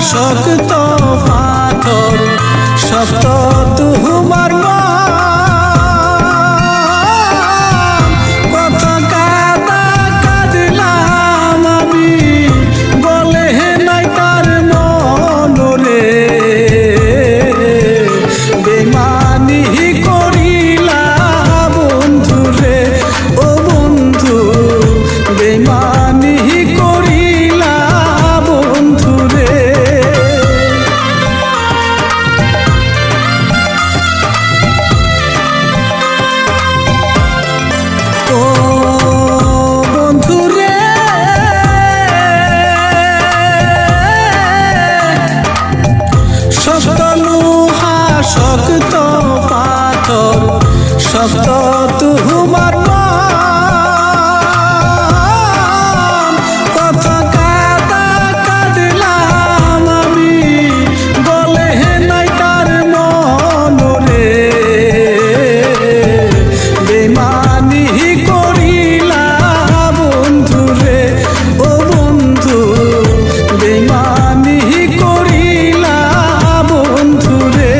শক্ত পাথর শক্ত তোমার কত কাদা কাঁদলাম আমি বলে নাই তার মনরে বেমানি করিলা বন্ধুরে ও বন্ধু বেমানি করিলা বন্ধুরে ও বন্ধুরে শক্ত লোহা শক্ত পাথর শক্ত তোমার কত কাদা কাঁদলাম আমি বলে নাই তার মনরে বেমানি করিলা বন্ধুরে ও বন্ধু বেমানি করিলা বন্ধুরে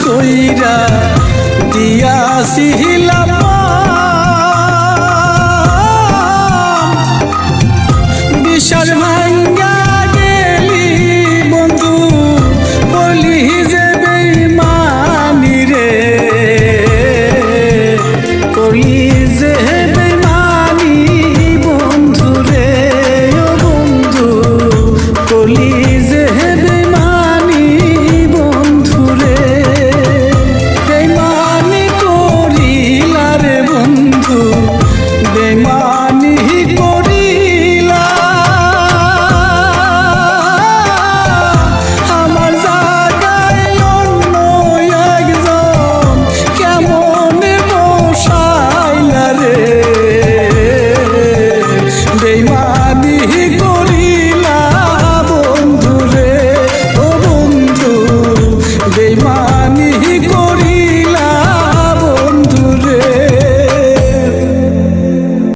কইরা দিয়াছিলাম বিশ্বাস ভাঙ্গা গেলি বন্ধু বলি যে বেইমানি রে করি যে বেইমানি বন্ধু রে ও বন্ধু কলি যে বেইমানি বন্ধু রে বেমানি করিলা আমার জায়গায় অন্য একজন কেমন বসাইলা রে বেমানি করিলা বন্ধু রে ও বন্ধু বেমানি